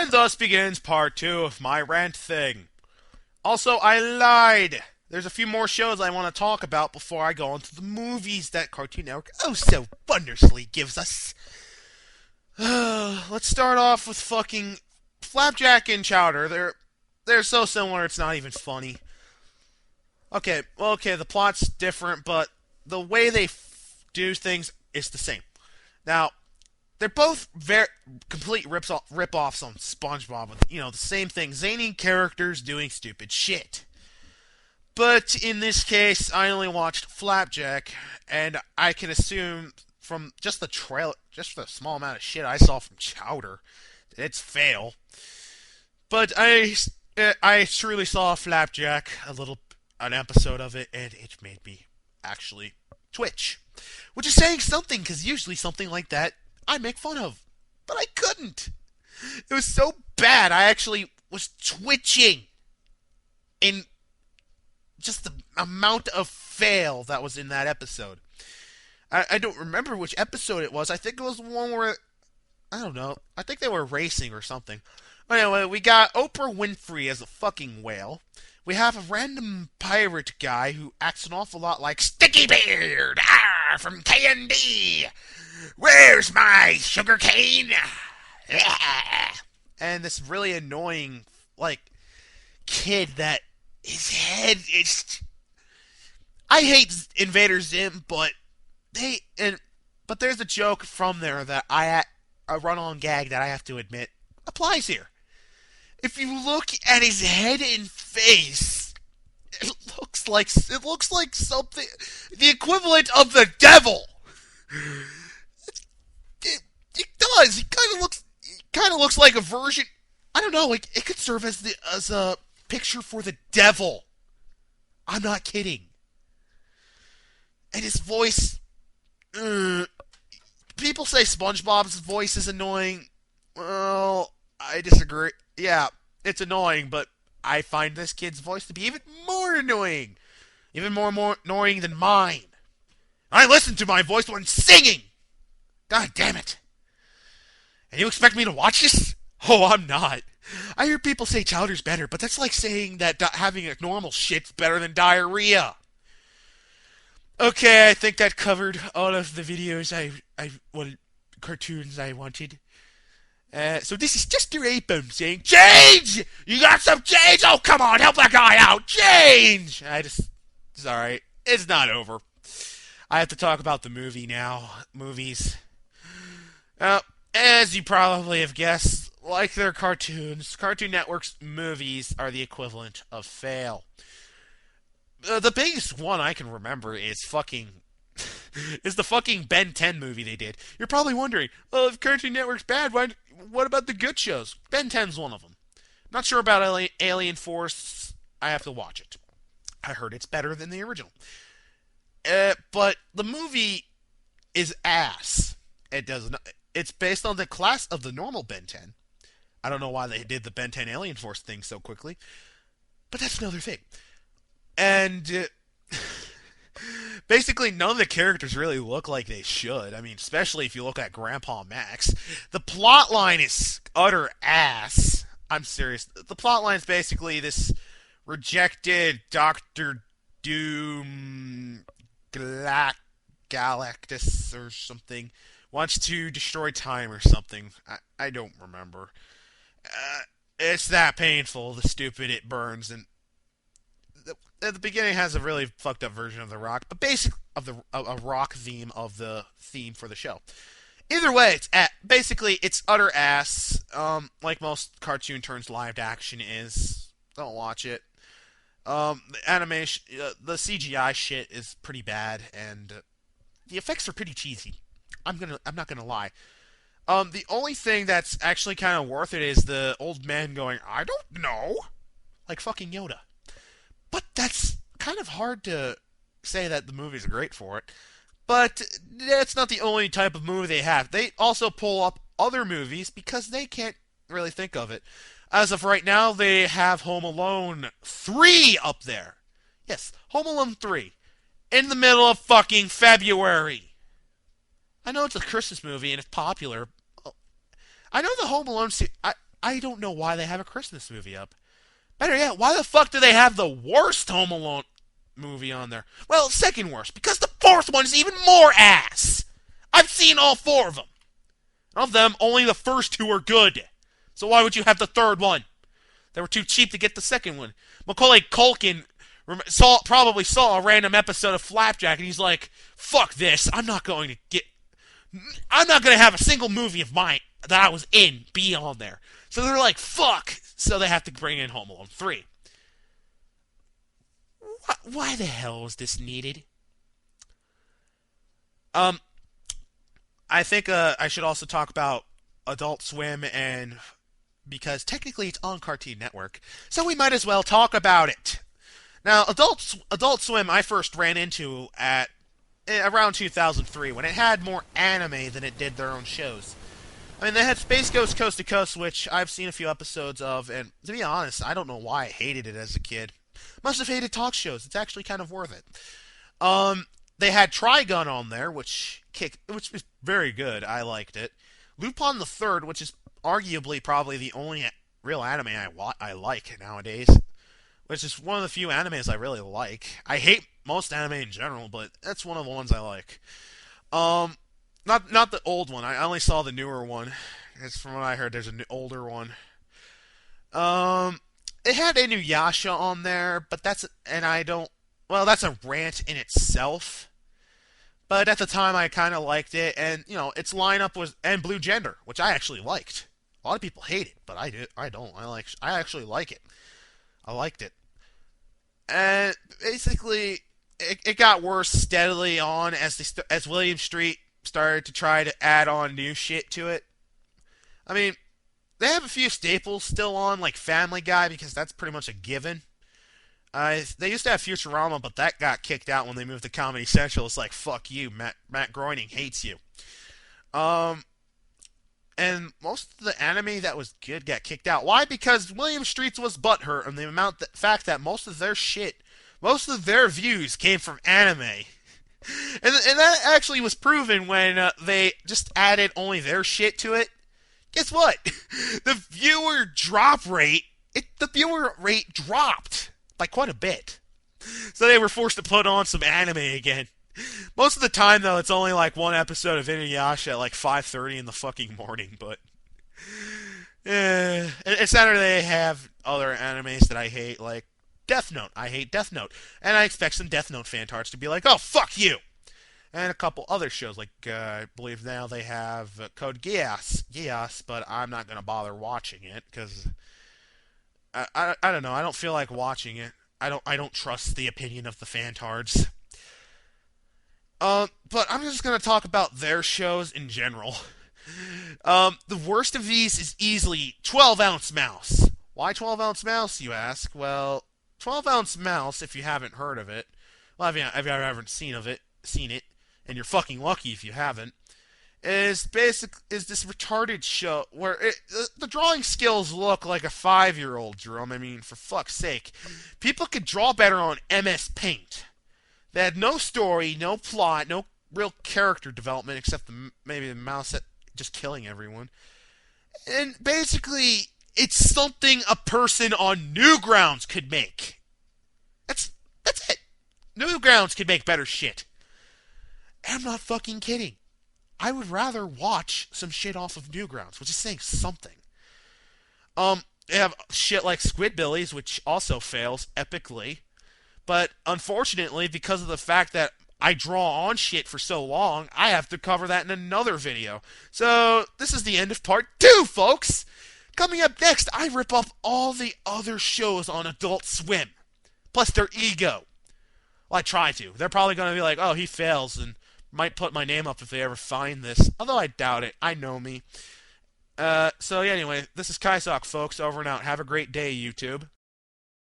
And thus begins part 2 of my rant thing. Also, I lied. There's a few more shows I want to talk about before I go into the movies that Cartoon Network oh so wondrously gives us. Let's start off with fucking Flapjack and Chowder. They're so similar it's not even funny. Okay, the plot's different, but the way they do things is the same. Now, they're both very complete rip-offs on SpongeBob. The same thing. Zany characters doing stupid shit. But in this case, I only watched Flapjack, and I can assume from just the trailer, just the small amount of shit I saw from Chowder, it's fail. But I truly saw Flapjack, an episode of it, and it made me actually twitch. Which is saying something, because usually something like that I make fun of. But I couldn't. It was so bad, I actually was twitching in just the amount of fail that was in that episode. I don't remember which episode it was. I think it was the one where, I don't know, I think they were racing or something. Anyway, we got Oprah Winfrey as a fucking whale. We have a random pirate guy who acts an awful lot like Sticky Beard from K&D. Where's my sugar cane? And this really annoying, kid that his head is. I hate Invader Zim, but there's a joke from there that a run-on gag that I have to admit applies here. If you look at his head and face, it looks like something, the equivalent of the devil. It does. He kind of looks like a version. I don't know. Like it could serve as a picture for the devil. I'm not kidding. And his voice. People say SpongeBob's voice is annoying. Well, I disagree. Yeah, it's annoying, but I find this kid's voice to be even more annoying. Even more annoying than mine. I listen to my voice when singing! God damn it. And you expect me to watch this? Oh, I'm not. I hear people say Chowder's better, but that's like saying that having a normal shit's better than diarrhea. Okay, I think that covered all of the videos cartoons I wanted. So this is just your ape-bone saying, change! You got some change? Oh, come on, help that guy out! Change! It's alright. It's not over. I have to talk about the movie now. Movies. As you probably have guessed, like their cartoons, Cartoon Network's movies are the equivalent of fail. The biggest one I can remember is the fucking Ben 10 movie they did. You're probably wondering, oh, if Cartoon Network's bad, what about the good shows? Ben 10's one of them. Not sure about Alien Force. I have to watch it. I heard it's better than the original. But the movie is ass. It's based on the class of the normal Ben 10. I don't know why they did the Ben 10 Alien Force thing so quickly. But that's another thing. And basically, none of the characters really look like they should. I mean, especially if you look at Grandpa Max. The plot line is utter ass. I'm serious. The plot line is basically this rejected Doctor Doom Galactus or something wants to destroy time or something. I don't remember. It's that painful, the stupid it burns, and at the beginning has a really fucked up version of the rock, but a rock theme of the theme for the show. Either way, it's utter ass. Like most cartoon turns live action is. Don't watch it. The animation, the CGI shit is pretty bad, and the effects are pretty cheesy. I'm not gonna lie. The only thing that's actually kind of worth it is the old man going, I don't know, like fucking Yoda. But that's kind of hard to say that the movies are great for it. But that's not the only type of movie they have. They also pull up other movies because they can't really think of it. As of right now, they have Home Alone 3 up there. Yes, Home Alone 3. In the middle of fucking February. I know it's a Christmas movie and it's popular. I know the Home Alone I don't know why they have a Christmas movie up. Better yet, why the fuck do they have the worst Home Alone movie on there? Well, second worst, because the fourth one's even more ass. I've seen all four of them. Of them, only the first two are good. So why would you have the third one? They were too cheap to get the second one. Macaulay Culkin probably saw a random episode of Flapjack, and he's like, "Fuck this! I'm not going to have a single movie of mine that I was in be on there." So they're like, "Fuck!" So they have to bring in Home Alone 3. Why the hell was this needed? I think I should also talk about Adult Swim, and because technically it's on Cartoon Network, so we might as well talk about it. Now, Adult Swim I first ran into at around 2003 when it had more anime than it did their own shows. I mean, they had Space Ghost Coast to Coast, which I've seen a few episodes of, and to be honest, I don't know why I hated it as a kid. Must have hated talk shows. It's actually kind of worth it. They had Trigun on there, which was very good. I liked it. Lupin the Third, which is arguably probably the only real anime I like nowadays, which is one of the few animes I really like. I hate most anime in general, but that's one of the ones I like. Not the old one. I only saw the newer one. It's from what I heard. There's an older one. It had Inuyasha on there, but that's a rant in itself. But at the time, I kind of liked it, and its lineup was Blue Gender, which I actually liked. A lot of people hate it, but I do. I don't. I actually like it. I liked it, and basically, it got worse steadily on as William Street started to try to add on new shit to it. I mean, they have a few staples still on, like Family Guy, because that's pretty much a given. They used to have Futurama, but that got kicked out when they moved to Comedy Central. It's like, fuck you, Matt Groening hates you. And most of the anime that was good got kicked out. Why? Because William Streets was butthurt on the fact that most of their views came from anime. And that actually was proven when they just added only their shit to it. Guess what? The viewer rate dropped by quite a bit. So they were forced to put on some anime again. Most of the time, though, it's only like one episode of Inuyasha at like 5:30 in the fucking morning. But and Saturday they have other animes that I hate, like Death Note. I hate Death Note, and I expect some Death Note fantards to be like, "Oh, fuck you!" And a couple other shows, like I believe now they have Code Geass, but I'm not gonna bother watching it because I don't know. I don't feel like watching it. I don't trust the opinion of the fantards. But I'm just gonna talk about their shows in general. The worst of these is easily 12 Ounce Mouse. Why 12 Ounce Mouse, you ask? Well, 12 Ounce Mouse, if you haven't heard of it, well, if you haven't seen it, and you're fucking lucky if you haven't, is this retarded show where the drawing skills look like a 5-year-old drew 'em. I mean, for fuck's sake, people could draw better on MS Paint. They had no story, no plot, no real character development except maybe the mouse that just killing everyone. And basically, it's something a person on Newgrounds could make. That's it. Newgrounds could make better shit. And I'm not fucking kidding. I would rather watch some shit off of Newgrounds, which is saying something. They have shit like Squidbillies, which also fails epically. But unfortunately, because of the fact that I draw on shit for so long, I have to cover that in another video. So, this is the end of part 2, folks! Coming up next, I rip up all the other shows on Adult Swim. Plus their ego. Well, I try to. They're probably going to be like, oh, he fails, and might put my name up if they ever find this. Although I doubt it. I know me. So, yeah, anyway, this is Keisok, folks. Over and out. Have a great day, YouTube.